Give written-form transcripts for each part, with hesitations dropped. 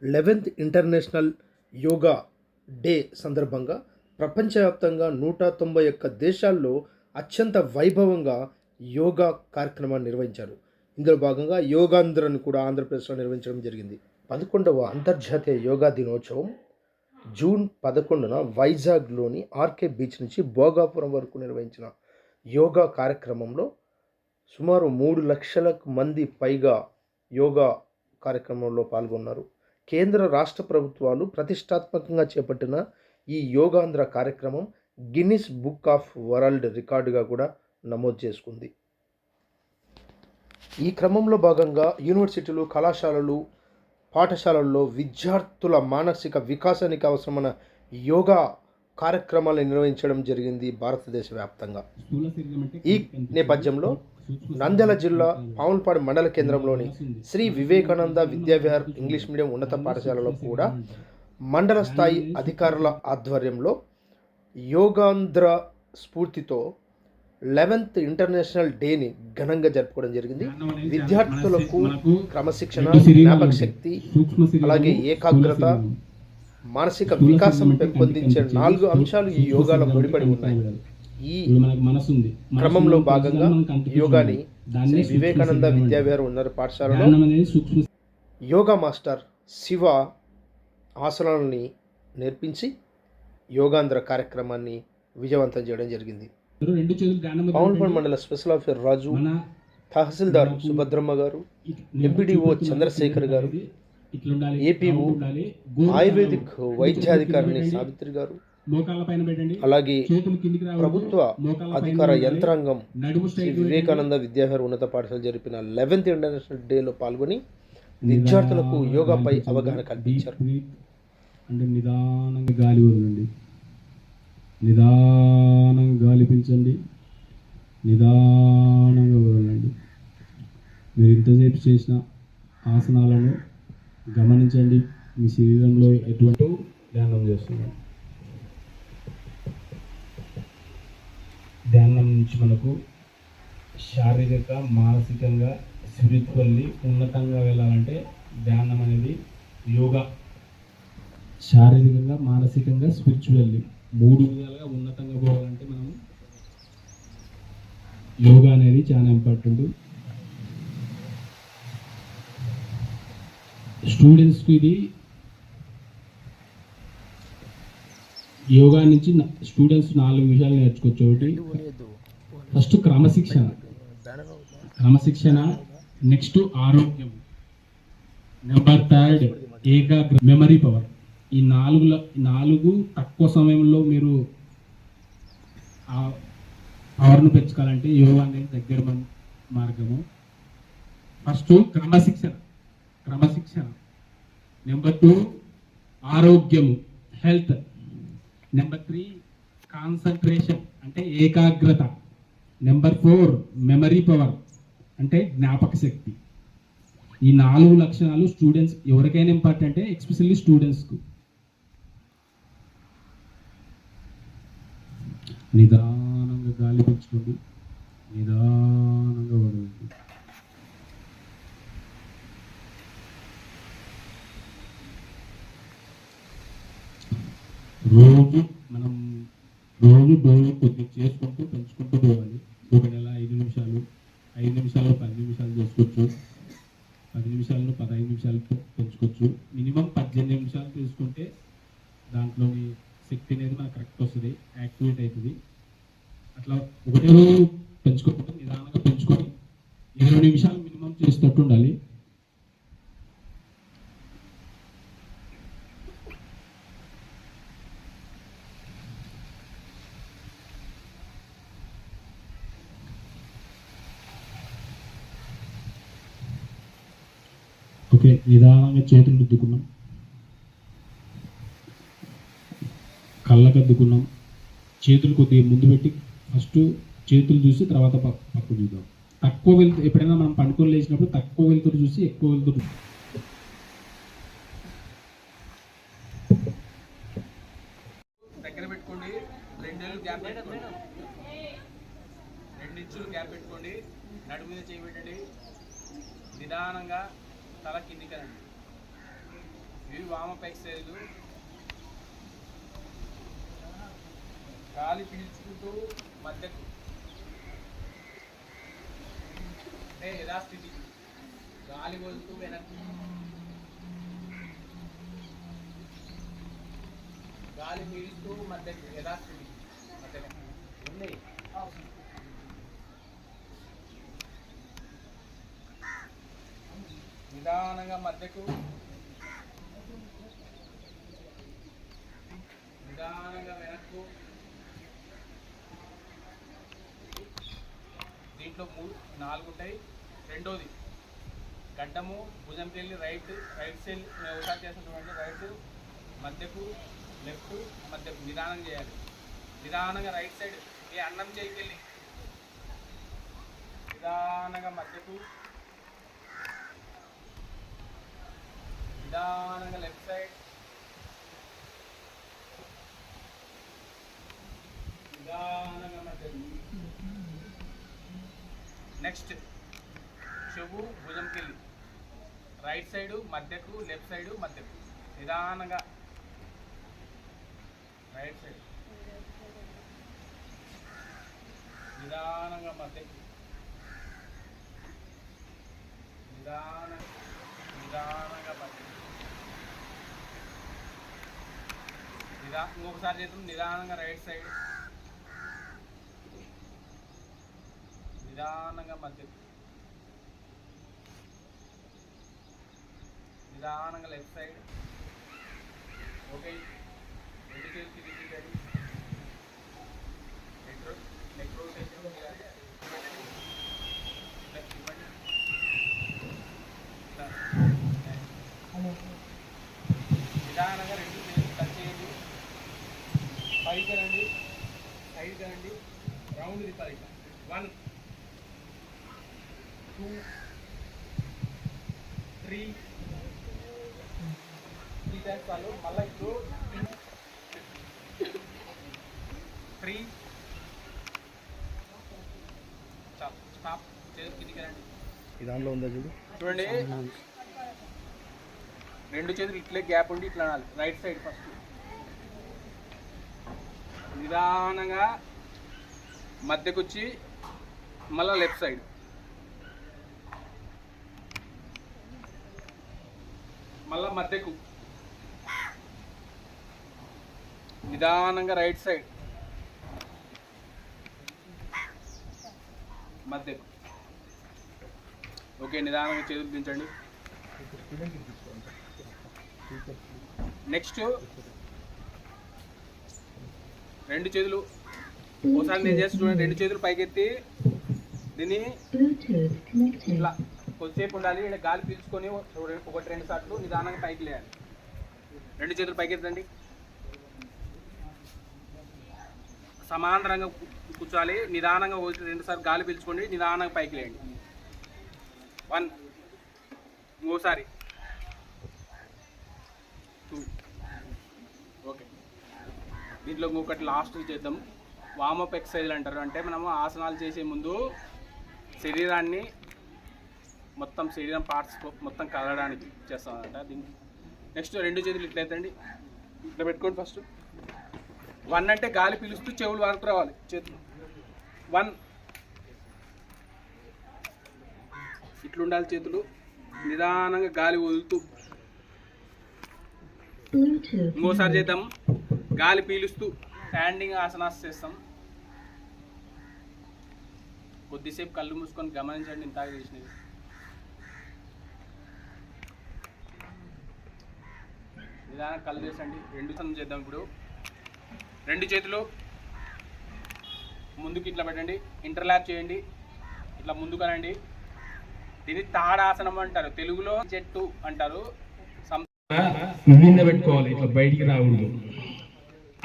11th international yoga day సందర్భంగా ప్రపంచవ్యాప్తంగా 191 దేశాల్లో అత్యంత వైభవంగా యోగా కార్యక్రమాన్ని నిర్వహించారు. ఇందులో భాగంగా యోగాంధ్రను కూడా ఆంధ్రప్రదేశ్లో నిర్వహించడం జరిగింది. 11వ అంతర్జాతీయ యోగా దినోత్సవం జూన్ 11న వైజాగ్లోని ఆర్కే బీచ్ నుంచి భోగాపురం వరకు నిర్వహించిన యోగా కార్యక్రమంలో సుమారు 3 లక్షల మంది పైగా యోగా కార్యక్రమంలో పాల్గొన్నారు. కేంద్ర రాష్ట్ర ప్రభుత్వాలు ప్రతిష్టాత్మకంగా చేపట్టిన ఈ యోగాంధ్ర కార్యక్రమం గిన్నిస్ బుక్ ఆఫ్ వరల్డ్ రికార్డుగా కూడా నమోదు చేసుకుంది. ఈ క్రమంలో భాగంగా యూనివర్సిటీలు, కళాశాలలు, పాఠశాలల్లో విద్యార్థుల మానసిక వికాసానికి అవసరమైన యోగా కార్యక్రమాలను నిర్వహించడం జరిగింది భారతదేశ వ్యాప్తంగా. ఈ నేపథ్యంలో నంద్యాల జిల్లా పాములపాడు మండల కేంద్రంలోని శ్రీ వివేకానంద విద్యావిహార్ ఇంగ్లీష్ మీడియం ఉన్నత పాఠశాలలో కూడా మండల స్థాయి అధికారుల ఆధ్వర్యంలో యోగాంధ్ర స్ఫూర్తితో 11th ఇంటర్నేషనల్ డేని ఘనంగా జరుపుకోవడం జరిగింది. విద్యార్థులకు క్రమశిక్షణ, జ్ఞాపక శక్తి, అలాగే ఏకాగ్రత, మానసిక వికాసం పెంపొందించే 4 అంశాలు ఈ యోగాలో ముడిపడి ఉన్నాయి. ఈ క్రమంలో భాగంగా యోగాని శ్రీ వివేకానంద విద్యావిహార్ ఉన్నత పాఠశాలలో యోగా మాస్టర్ శివ ఆసనాలని నేర్పించి యోగాంధ్ర కార్యక్రమాన్ని విజయవంతం చేయడం జరిగింది. పాములపాడు మండల స్పెషల్ ఆఫీసర్ రాజు, తహసీల్దార్ సుభద్రమ్మ గారు, ఎంపీడీఓ చంద్రశేఖర్ గారు, ఏపీఓ ఆయుర్వేదిక్ వైద్యాధికారిని సావిత్రి గారు, అలాగే ప్రభుత్వ అధికార యంత్రాంగం శ్రీ వివేకానంద విద్యావిహార్ ఉన్నత పాఠశాల జరిపిన 11th ఇంటర్నేషనల్ డేలో పాల్గొని విద్యార్థులకు యోగాపై అవగాహన కల్పించారు. అంటే నిదానంగా గాలి వదలండి, నిదానంగా గాలి పీల్చండి, నిదానంగా వదలండి. మీరు ఇంతసేపు చేసిన ఆసనాలను గమనించండి. మీ శరీరంలో ఎటువంటి ధ్యానం చేస్తున్నారు. ధ్యానం నుంచి మనకు శారీరక, మానసికంగా, స్పిరిచువల్లీ ఉన్నతంగా వెళ్ళాలంటే ధ్యానం అనేది యోగా శారీరకంగా, మానసికంగా, స్పిరిచువల్లీ 3 విధాలుగా ఉన్నతంగా పోవాలంటే మనం యోగా అనేది చాలా ఇంపార్టెంట్. స్టూడెంట్స్కి ఇది యోగా నుంచి స్టూడెంట్స్ 4 విషయాలు నేర్చుకోవచ్చు. ఒకటి ఫస్ట్ క్రమశిక్షణ, నెక్స్ట్ ఆరోగ్యం, నెంబర్ 3 ఏకాగ్రత, మెమరీ పవర్. ఈ 4 తక్కువ సమయంలో మీరు పవర్ను పెంచుకోవాలంటే యోగా అనేది దగ్గర మార్గము. ఫస్ట్ క్రమశిక్షణ, నెంబర్ 2 ఆరోగ్యము, హెల్త్, నెంబర్ 3 కాన్సన్ట్రేషన్ అంటే ఏకాగ్రత, నెంబర్ 4 మెమరీ పవర్ అంటే జ్ఞాపక శక్తి. ఈ 4 లక్షణాలు స్టూడెంట్స్ ఎవరికైనా ఇంపార్టెంట్, ఎస్పెషల్లీ స్టూడెంట్స్కు. నిదానంగా గాలి పీల్చుకోండి, నిదానంగా వదలండి. రోజు కొద్దిగా చేసుకుంటూ పెంచుకుంటూ పోవాలి. ఒక నెల 5 నిమిషాలు 10 నిమిషాలు చేసుకోవచ్చు. 10 నిమిషాలను 15 నిమిషాలతో పెంచుకోవచ్చు. మినిమం 18 నిమిషాలు తీసుకుంటే దాంట్లోని శక్తి అనేది మనకు కరెక్ట్ వస్తుంది, యాక్టివేట్ అవుతుంది. అట్లా ఒకటే రోజు పెంచుకోకుండా నిదానంగా పెంచుకొని 20 నిమిషాలు మినిమం చేసేటట్టు ఉండాలి. ఓకే, నిదానంగా చేతులు రుద్దుకున్నాం, కళ్ళకద్దుకున్నాం. చేతులు కొద్దిగా ముందు పెట్టి ఫస్ట్ చేతులు చూసి తర్వాత పక్క చూద్దాం. తక్కువ వెళ్తూ ఎప్పుడైనా మనం పండుకొని లేచినప్పుడు తక్కువ వెళ్తురు చూసి ఎక్కువ వెళ్తురు దగ్గర పెట్టుకోండి. 2 ఇంచులు గ్యాప్ పెట్టుకోండి. నడుము మీద చేయి పెట్టండి. నిదానంగా తల కిందికి రండి. ఇవి వామప్ ఎక్సర్సైజ్లు. గాలి పీల్చుకుంటూ మధ్యకు అంటే యథాస్థితి, గాలి వదులుతూ వెనక్కి, గాలి పీలుస్తూ మధ్యకు యథాస్థితి, మధ్యలో ఉన్నాయి. నిదానంగా మధ్యకు, నిదానంగా వెనక్కు. దీంట్లో 4 ఉంటాయి. రెండోది గడ్డము, భుజంకి వెళ్ళి రైట్ సైడ్ ఒకసారి చేసినటువంటి రైట్, మధ్యకు లెఫ్ట్, మధ్యకు నిదానంగా చేయాలి. నిదానంగా రైట్ సైడ్ ఈ అన్నం చేయికి వెళ్ళి నిదానంగా మధ్యకు, నిదానంగా లెఫ్ట్ సైడ్, నిదానంగా మధ్యకు. నెక్స్ట్ చెవు భుజంకి వెళ్ళి రైట్ సైడు మధ్యకు, లెఫ్ట్ సైడు మధ్యకు, నిదానంగా రైట్ సైడ్, నిదానంగా మధ్యకు, నిదానంగా మధ్యకు. ఇంకొకసారి చేద్దాం. నిదానంగా రైట్ సైడ్, నిదానంగా మధ్యకు, నిదానంగా లెఫ్ట్ సైడ్. ఓకే, 2 చేతులు తిరిగి నెక్ రొటేషన్ చేయాలి. లెఫ్ట్ ఇవ్వండి. నిదానంగా 2 చేతులు టచ్ చేయండి. పైకి రండి, సైడ్కి రండి, రౌండ్ తిప్పాలి. 1 2 3 టైమ్స్ చాలు. మళ్ళీ ఇప్పుడు 3 చాలు. స్టాప్. చేతులు కిందికి రండి. ఈ దాంట్లో ఉందా చూడు. చూడండి, 2 చేతులు ఇట్లే గ్యాప్ ఉండి ఇట్లా అనాలి. రైట్ సైడ్ ఫస్ట్ నిదానంగా మధ్యకు వచ్చి మళ్ళీ లెఫ్ట్ సైడ్, మళ్ళా మధ్యకు, నిదానంగా రైట్ సైడ్, మధ్యకు. ఓకే, నిదానంగా చేతులు దించండి. నెక్స్ట్ 2 చేతులు ఒకసారి నేను చేసి చూడండి. 2 చేతులు పైకెత్తి దీన్ని ఇట్లా కొద్దిసేపు ఉండాలి. ఇక్కడ గాలి పీల్చుకొని 1-2 సార్లు నిదానంగా పైకి లేయాలి. 2 చేతులు పైకెత్తండి. సమాంతరంగా కూర్చోాలి. నిదానంగా 2 సార్లు గాలి పీల్చుకోండి. నిదానంగా పైకి లేయండి. 1, ఇంకోసారి 2. ఓకే, దీంట్లో ఇంకొకటి లాస్ట్ చేద్దాం. వామప్ ఎక్సర్సైజ్లు అంటారు. అంటే మనము ఆసనాలు చేసే ముందు శరీరాన్ని మొత్తం శరీరం పార్ట్స్ మొత్తం కదలడానికి చేస్తామన్నమాట. దీనికి నెక్స్ట్ 2 చేతులు ఇట్లా ఎత్తండి. ఇట్లా పెట్టుకోండి. ఫస్ట్ 1 అంటే గాలి పీలుస్తూ చెవులు వరకు రావాలి చేతులు. 1 ఇట్లుండాలి చేతులు. నిదానంగా గాలి వదులుతూ. ఇంకోసారి చేద్దాం. గాలి పీలుస్తూ స్టాండింగ్ ఆసనాస్ చేస్తాం. కొద్దిసేపు కళ్ళు మూసుకొని గమనించండి. ఇంత చేసినవి నిదానం కళ్ళు చేసండి. 2 సార్లు చేద్దాం. ఇప్పుడు 2 చేతులు ముందుకు ఇట్లా పెట్టండి. ఇంటర్లాప్ చేయండి. ఇట్లా ముందుకు రండి. దీన్ని తాడాసనం అంటారు. తెలుగులో చెట్టు అంటారు. మీద పెట్టుకోవాలి. ఇట్లా బయటికి రాకూడదు.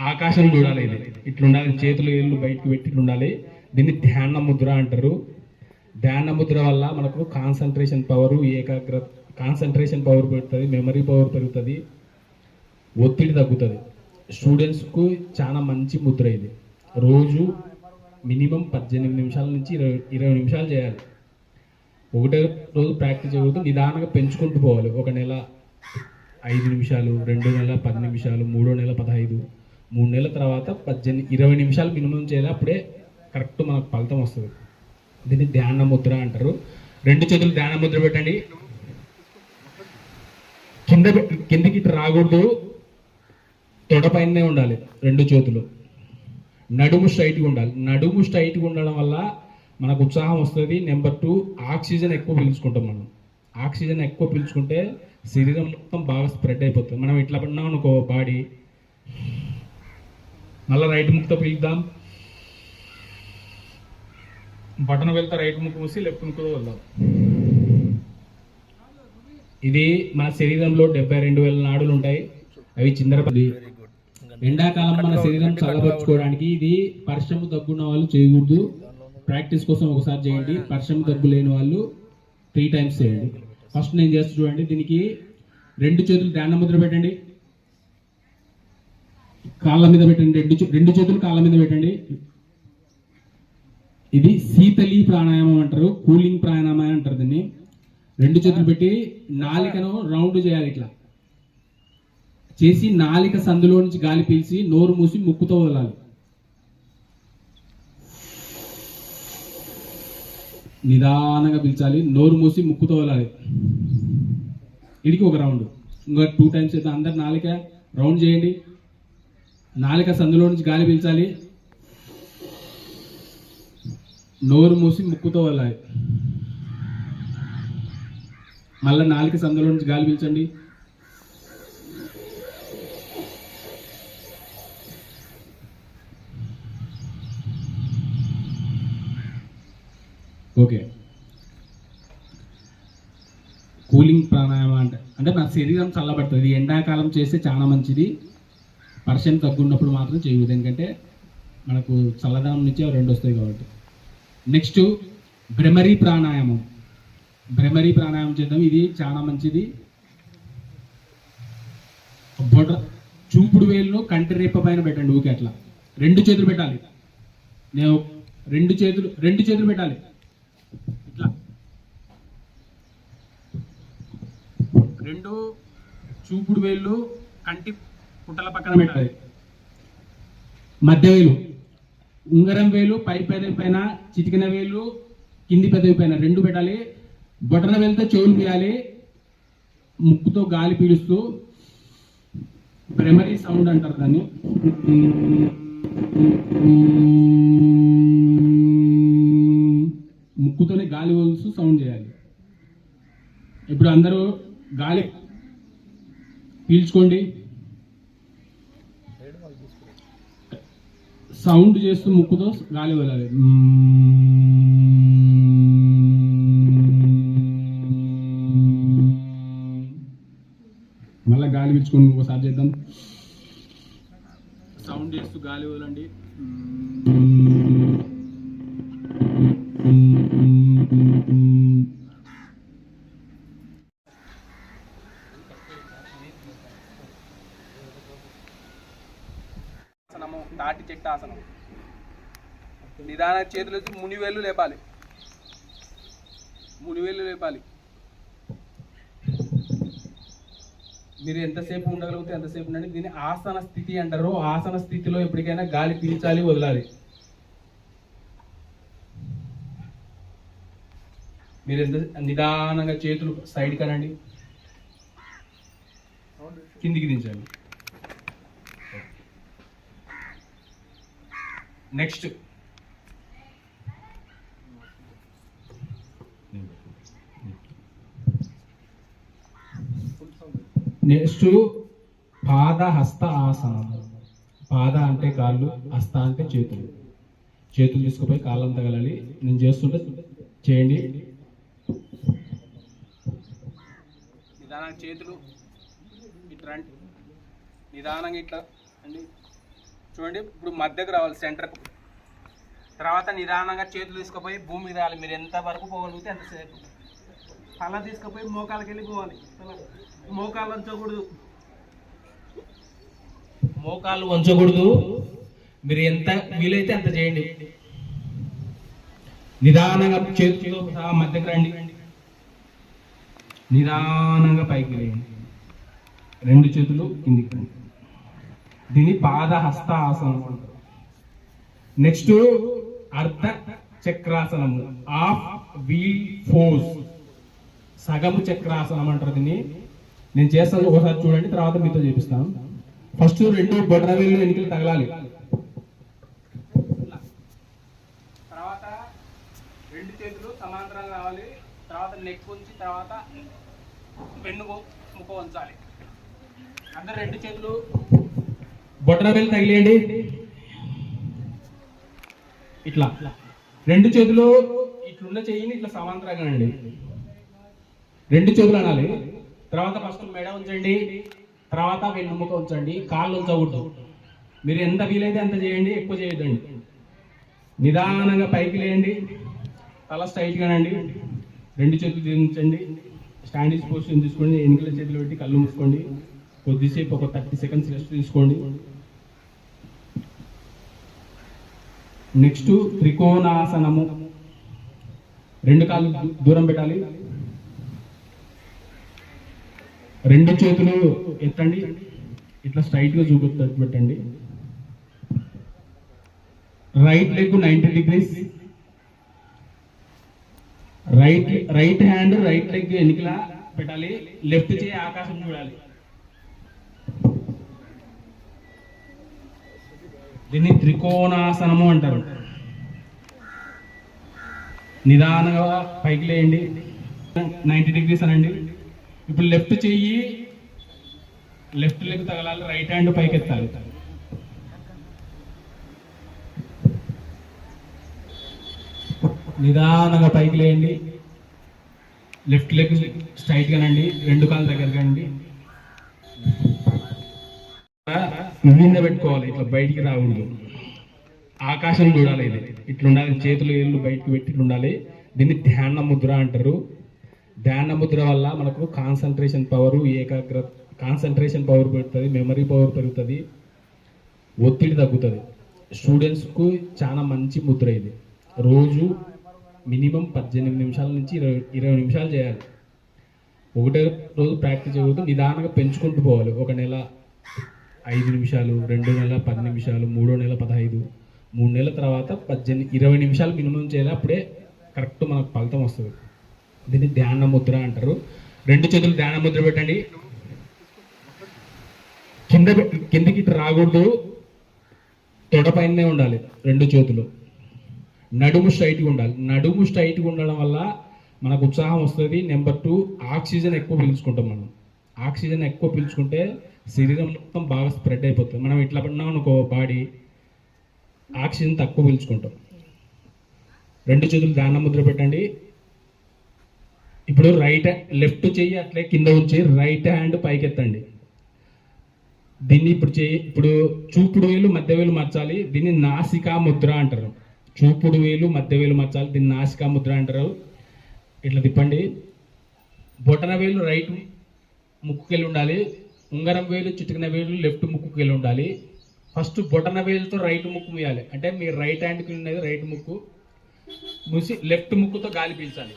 ఆకాశం చూడాలి. ఇది ఇట్లుండాలి. చేతులు ఏళ్ళు బయటకు పెట్టి ఇట్లుండాలి. దీన్ని ధ్యాన ముద్ర అంటారు. ధ్యాన ముద్ర వల్ల మనకు కాన్సన్ట్రేషన్ పవర్, కాన్సన్ట్రేషన్ పవర్ పెరుగుతుంది, మెమరీ పవర్ పెరుగుతుంది, ఒత్తిడి తగ్గుతుంది. స్టూడెంట్స్కు చాలా మంచి ముద్ర ఇది. రోజు మినిమం 18 నిమిషాల నుంచి 20 నిమిషాలు చేయాలి. ఒకటే రోజు ప్రాక్టీస్ చేయకూడదు. నిదానంగా పెంచుకుంటూ పోవాలి. 1 నెల 5 నిమిషాలు, 2 నెలల 10 నిమిషాలు, 3 నెలల 15, 3 నెలల తర్వాత 18, 20 నిమిషాలు మినిమం చేయాలి. అప్పుడే కరెక్ట్ మనకు ఫలితం వస్తుంది. దీన్ని ధ్యాన ముద్ర అంటారు. 2 చేతులు ధ్యాన ముద్ర పెట్టండి. కిందికి రాకూడదు, తొడపైనే ఉండాలి 2 చేతులు. నడుము స్ట్రైట్గా ఉండాలి. నడుము స్ట్రైట్గా ఉండడం వల్ల మనకు ఉత్సాహం వస్తుంది. నెంబర్ 2, ఆక్సిజన్ ఎక్కువ పీల్చుకుంటాం. మనం ఆక్సిజన్ ఎక్కువ పీల్చుకుంటే శరీరం మొత్తం బాగా స్ప్రెడ్ అయిపోతుంది. మనం ఇట్లా పడినాం అనుకో బాడీ, మళ్ళీ రైట్ ముక్కుతో పీల్చుదాం. బటన్ వెళ్తే రైట్ ముక్కు మూసి లెఫ్ట్ ముక్కుతో వెళ్దాం. ఇది మన శరీరంలో 72,000 నాడులు ఉంటాయి. అవి చిందరపడి ఎండాకాలం మన శరీరం చల్లబరుచుకోవడానికి ఇది పరిశ్రమ దగ్గున్న వాళ్ళు చేయకూడదు. ప్రాక్టీస్ కోసం ఒకసారి చేయండి. పరిశ్రమ దగ్గు లేని వాళ్ళు 3 టైమ్స్ చేయండి. ఫస్ట్ నేను చేస్తూ చూడండి. దీనికి 2 చేతులు ధ్యాన ముద్ర పెట్టండి. కాళ్ళ మీద పెట్టండి. 2 చేతులు కాళ్ళ మీద పెట్టండి. ఇది శీతలి ప్రాణాయామం అంటారు, కూలింగ్ ప్రాణాయామం అంటారు దీన్ని. 2 చేతులు పెట్టి నాలికను రౌండ్ చేయాలి. ఇట్లా చేసి నాలిక సందులో నుంచి గాలి పీల్చి నోరు మూసి ముక్కుతో వదలాలి. నిదానంగా పీల్చాలి, నోరు మూసి ముక్కుతో వదలాలి. ఇడికి ఒక రౌండ్. ఇంకా 2 టైమ్స్ అయితే అందరు నాలిక రౌండ్ చేయండి. నాలిక సందులో నుంచి గాలి పీల్చాలి, నోరు మూసి ముక్కుతో వదలాలి. మళ్ళీ నాలిక సందులో నుంచి గాలి పీల్చండి. ఓకే. కూలింగ్ ప్రాణాయామం అంటే మన శరీరం చల్లబడుతుంది. ఎండాకాలం చేస్తే చాలా మంచిది. వర్షం తగ్గున్నప్పుడు మాత్రం చేయకూడదు, ఎందుకంటే మనకు చల్లదనం నుంచి 2 వస్తాయి కాబట్టి. నెక్స్ట్ భ్రమరీ ప్రాణాయామం. భ్రమరీ ప్రాణాయామం చేద్దాం. ఇది చాలా మంచిది. చూపుడు వేలును కంటి రేప పైన పెట్టండి. ఊకే అట్లా 2 చేతులు పెట్టాలి. నేను 2 చేతులు పెట్టాలి. ఇట్లా 2 చూపుడు వేళ్ళు కంటి పుట్టల పక్కన పెట్టాలి. మధ్య వేలు, ఉంగరం వేలు పై పెదవి పైన, చిటికిన వేలు కింది పెదవి పైన 2 పెట్టాలి. బొటన వేలుతో చెవులు తీయాలి. ముక్కుతో గాలి పీలుస్తూ భ్రమరీ సౌండ్ అంటారు దాన్ని. ముక్కుతోనే గాలి వదులుతూ సౌండ్ చేయాలి. ఇప్పుడు అందరూ గాలి పీల్చుకోండి, సౌండ్ చేస్తూ ముక్కుతో గాలి వదలాలి. మళ్ళీ గాలి పీల్చుకొని ఒకసారి చేద్దాం. సౌండ్ చేస్తూ గాలి వదలండి. ఆసనము తాటి చెట్టు ఆసనం. నిదాన చేతులు మునివేళ్ళు లేపాలి. మునివేళ్ళు లేపాలి. మీరు ఎంతసేపు ఉండగలిగితే ఎంతసేపు ఉండండి. దీన్ని ఆసన స్థితి అంటారు. ఆసన స్థితిలో ఎప్పటికైనా గాలి పీల్చాలి, వదలాలి. మీరు ఎంత నిదానంగా చేతులు సైడ్ కనండి, కిందికి దించండి. నెక్స్ట్ పాద హస్త ఆసనం. పాద అంటే కాళ్ళు, హస్త అంటే చేతులు. చేతులు తీసుకుపోయి కాళ్ళంతా కలాలి. నేను చేస్తుంటే చేయండి. నిదానంగా చేతులు ఇట్లా నిదానంగా ఇట్లా అండి. చూడండి, ఇప్పుడు మధ్యకు రావాలి, సెంటర్కు. తర్వాత నిదానంగా చేతులు తీసుకుపోయి భూమి మీద రావాలి. మీరు ఎంత వరకు పోగలిగితే అంతసేపు. తల తీసుకుపోయి మోకాలకి వెళ్ళిపోవాలి. మోకాలు వంచకూడదు. మోకాళ్ళు వంచకూడదు. మీరు ఎంత వీలైతే అంత చేయండి. నిదానంగా చేతులతో సహా మధ్యకు రండి. నిదానంగా పైకి వేయండి. రెండు చేతులు కిందికి రండి. దీన్ని పాదహస్త ఆసనం అంటారు. నెక్స్ట్ అర్ధ చక్రాసనము, ఆఫ్ వీల్ ఫోర్స్, సగము చక్రాసనం అంటారు దీన్ని. నేను చేస్తాను, ఒకసారి చూడండి, తర్వాత మీతో చూపిస్తాను. ఫస్ట్ రెండు బొడ్రవేలు ఎన్నికలు తగలాలి. తర్వాత రెండు చేతులు సమాంతరంగా రావాలి. తర్వాత నెక్ ఉంచి తర్వాత వెన్నుకు ముఖ ఉంచాలి. అందరు రెండు చేతులు బొడ్రవేలు తగిలేయండి. ఇట్లా రెండు చేతులు ఇట్లున్న చెయ్యిని ఇట్లా సమాంతరంగా అండి, రెండు చేతులు అనాలి. తర్వాత ఫస్ట్ మెడ ఉంచండి, తర్వాత వెన్నుముక ఉంచండి, కాళ్ళు ఉంచకూడదు. మీరు ఎంత వీలైతే అంత చేయండి, ఎక్కువ చేయొద్దండి. నిదానంగా పైకి లేయండి, తల స్ట్రైట్గా అండి, రెండు చేతులు దించండి, స్టాండింగ్ పొజిషన్ తీసుకోండి, ఎన్నికల చేతులు పెట్టి కళ్ళు మూసుకోండి. కొద్దిసేపు ఒక 30 సెకండ్స్ రెస్ట్ తీసుకోండి. నెక్స్ట్ త్రికోణాసనము, రెండు కాళ్ళు దూరం పెట్టాలి, రెండు చేతులు ఎత్తండి, ఇట్లా స్ట్రైట్ గా చూపెట్టండి. Right leg 90 degrees, right hand right leg ఎన్నికలా పెట్టాలి, లెఫ్ట్ చేయి ఆకాశం చూడాలి. దీన్ని త్రికోణాసనము అంటారు. నిదానంగా పైకి లేయండి, 90 degrees అనండి. ఇప్పుడు లెఫ్ట్ చెయ్యి లెఫ్ట్ లెగ్ తగలాలి, రైట్ హ్యాండ్ పైకి ఎత్తాలి. నిదానంగా పైకి లేయండి, లెఫ్ట్ లెగ్ స్ట్రైట్ గానండి, రెండు కాళ్ళ దగ్గరగా అండి. మీద పెట్టుకోవాలి, ఇట్లా బయటికి రాకూడదు, ఆకాశం చూడాలి. ఇది ఇట్లుండాలి, చేతులు ఏళ్ళు బయటకు పెట్టి ఉండాలి. దీన్ని ధ్యాన ముద్ర అంటారు. ధ్యాన ముద్ర వల్ల మనకు కాన్సన్ట్రేషన్ పవర్, కాన్సన్ట్రేషన్ పవర్ పెరుగుతుంది, మెమరీ పవర్ పెరుగుతుంది, ఒత్తిడి తగ్గుతుంది. స్టూడెంట్స్కు చాలా మంచి ముద్ర ఇది. రోజు మినిమం 18 నిమిషాల నుంచి 20 నిమిషాలు చేయాలి. ఒకటే రోజు ప్రాక్టీస్ చేయకూడదు, నిదానంగా పెంచుకుంటూ పోవాలి. ఒక నెల 5 నిమిషాలు, 2 నెలల 10 నిమిషాలు, 3వ నెల 15, 3 నెలల తర్వాత 20 నిమిషాలు మినిమం చేయాలి. అప్పుడే కరెక్ట్ మనకు ఫలితం వస్తుంది. దీన్ని ధ్యాన ముద్ర అంటారు. రెండు చేతులు ధ్యాన ముద్ర పెట్టండి. కిందికి ఇటు రాకూడదు, తొడపైనే ఉండాలి రెండు చేతులు. నడుము స్ట్రైట్గా ఉండాలి. నడుము స్ట్రైట్గా ఉండడం వల్ల మనకు ఉత్సాహం వస్తుంది. నెంబర్ 2, ఆక్సిజన్ ఎక్కువ పీల్చుకుంటాం. మనం ఆక్సిజన్ ఎక్కువ పీల్చుకుంటే శరీరం మొత్తం బాగా స్ప్రెడ్ అయిపోతుంది. మనం ఇట్లా పడినాం అనుకో, బాడీ ఆక్సిజన్ తక్కువ పీల్చుకుంటాం. రెండు చేతులు ధ్యాన ముద్ర పెట్టండి. ఇప్పుడు లెఫ్ట్ చెయ్యి అట్లే కింద ఉంచి రైట్ హ్యాండ్ పైకి ఎత్తండి. దీన్ని ఇప్పుడు చూపుడు వేలు మధ్య వేలు మార్చాలి. దీన్ని నాసికా ముద్ర అంటారు. చూపుడు వేలు మధ్య వేలు మార్చాలి, దీన్ని నాసికా ముద్ర అంటారు. ఇట్లా తిప్పండి. బొటన వేలు రైట్ ముక్కుకెళ్ళి ఉండాలి, ఉంగరం వేలు చిటికిన వేలు లెఫ్ట్ ముక్కుకెళ్ళి ఉండాలి. ఫస్ట్ బొటన వేలుతో రైట్ ముక్కు మూయాలి, అంటే మీ రైట్ హ్యాండ్కి ఉన్నది రైట్ ముక్కు మూసి లెఫ్ట్ ముక్కుతో గాలి పీల్చాలి.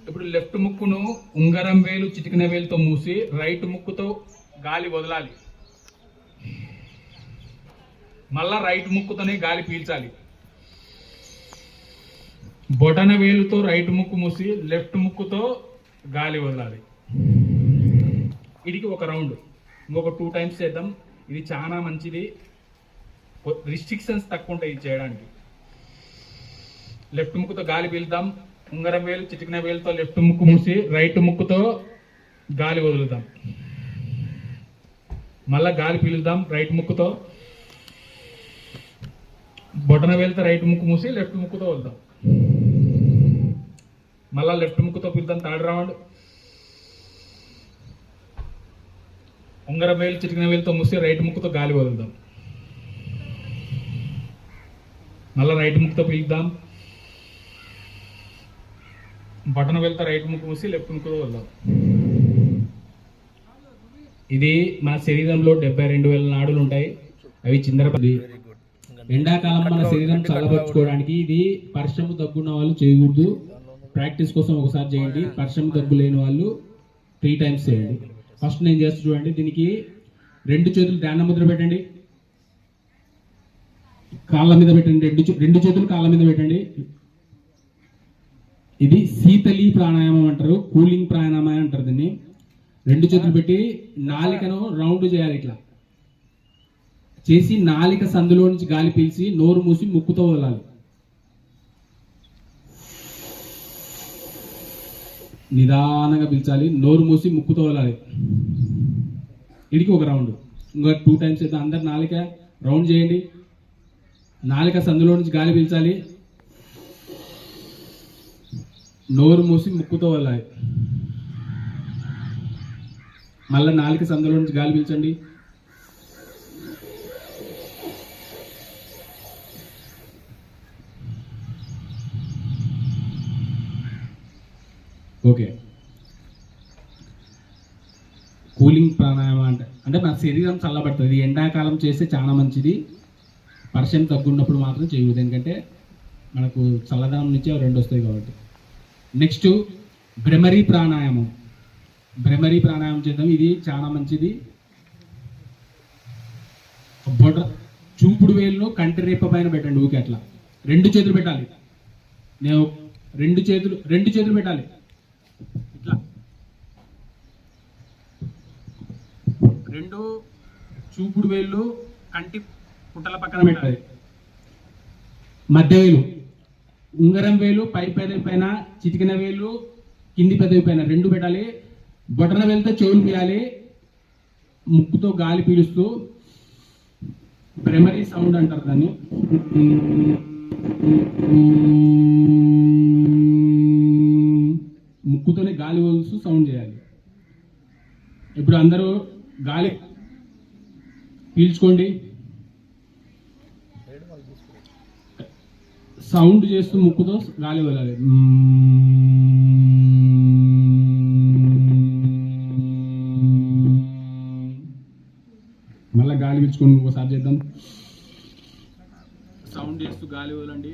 ఇప్పుడు లెఫ్ట్ ముక్కును ఉంగరం వేలు చిటికిన వేలుతో మూసి రైట్ ముక్కుతో గాలి వదలాలి. మళ్ళా రైట్ ముక్కుతోనే గాలి పీల్చాలి. బొటన వేలుతో రైట్ ముక్కు మూసి లెఫ్ట్ ముక్కుతో గాలి వదలాలి. ఇదికి ఒక రౌండ్. ఇంకొక 2 times చేద్దాం. ఇది చాలా మంచిది, రిస్ట్రిక్షన్స్ తక్కువ ఉంటాయి ఇది చేయడానికి. లెఫ్ట్ ముక్కుతో గాలి పీలుద్దాం. ఉంగరం వేలు చిటికిన వేలుతో లెఫ్ట్ ముక్కు మూసి రైట్ ముక్కుతో గాలి వదులుదాం. మళ్ళా గాలి పీలుద్దాం రైట్ ముక్కుతో. బొటన వేలుతో రైట్ ముక్కు మూసి లెఫ్ట్ ముక్కుతో వదులుదాం. మళ్ళా లెఫ్ట్ ముక్కుతో పీలుద్దాం. 3rd round. ఉంగరం వేలు చిటికిన వేలుతో మూసి రైట్ ముక్కుతో గాలి వదులుదాం. మళ్ళా రైట్ ముక్కుతో పీలుద్దాం. బటన్ వెళ్తే రైట్ ముక్కు మూసి లెఫ్ట్ ముక్కుతో వదులుదాం. ఇది మన శరీరంలో 72,000 నాడులు ఉంటాయి. అవి చిందరపడి ఎండాకాలం మన శరీరం చల్లబరుచుకోవడానికి ఇది పరిశ్రమ దగ్గున్న వాళ్ళు చేయకూడదు. ప్రాక్టీస్ కోసం ఒకసారి చేయండి. పరిశ్రమ దగ్గు లేని వాళ్ళు 3 టైమ్స్ చేయండి. ఫస్ట్ నేను చేస్తూ చూడండి. దీనికి 2 చేతులు ధ్యాన ముద్ర పెట్టండి, కాళ్ళ మీద పెట్టండి, 2 చేతులు కాళ్ళ మీద పెట్టండి. ఇది శీతలి ప్రాణాయామం అంటారు, కూలింగ్ ప్రాణాయామం అంటారు దీన్ని. 2 చేతులు పెట్టి నాలికను రౌండ్ చేయాలి. ఇట్లా చేసి నాలిక సందులో నుంచి గాలి పీల్చి నోరు మూసి ముక్కుతో వదలాలి. నిదానంగా పీల్చాలి, నోరు మూసి ముక్కుతో వదలాలి. ఇడికి ఒక రౌండ్. ఇంకా 2 టైమ్స్ అయితే అందరు నాలిక రౌండ్ చేయండి. నాలిక సందులో నుంచి గాలి పీల్చాలి, నోరు మూసి ముక్కుతో వదలాలి. మళ్ళీ నాలిక సందులో నుంచి గాలి పీల్చండి, ఓకే. కూలింగ్ ప్రాణాయామం అంటే మన శరీరం చల్లబడుతుంది. ఎండాకాలం చేస్తే చాలా మంచిది. వర్షం తగ్గున్నప్పుడు మాత్రం చేయకూడదు, ఎందుకంటే మనకు చల్లదనం నుంచి అవి 2 వస్తాయి కాబట్టి. నెక్స్ట్ భ్రమరీ ప్రాణాయామం. భ్రమరీ ప్రాణాయామం చేద్దాం. ఇది చాలా మంచిది. చూపుడు వేలును కంటి రేప పైన పెట్టండి. ఊకే అట్లా 2 చేతులు పెట్టాలి. నేను 2 చేతులు పెట్టాలి. ఇట్లా 2 చూపుడు వేళ్ళు కంటి పుట్టల పక్కన పెట్టాలి. మధ్య వేలు, ఉంగరం వేలు పై పెదవి పైన, చిటికిన వేలు కింది పెదవి పైన 2 పెట్టాలి. బొటన వేలుతో చెవులు తీయాలి. ముక్కుతో గాలి పీలుస్తూ భ్రమరీ సౌండ్ అంటారు దాన్ని. ముక్కుతోనే గాలి వదులుతూ సౌండ్ చేయాలి. ఇప్పుడు అందరూ గాలి పీల్చుకోండి, సౌండ్ చేస్తూ ముక్కుతో గాలి వదలాలి. మళ్ళీ గాలి పీల్చుకొని ఒకసారి చేద్దాం. సౌండ్ చేస్తూ గాలి వదలండి.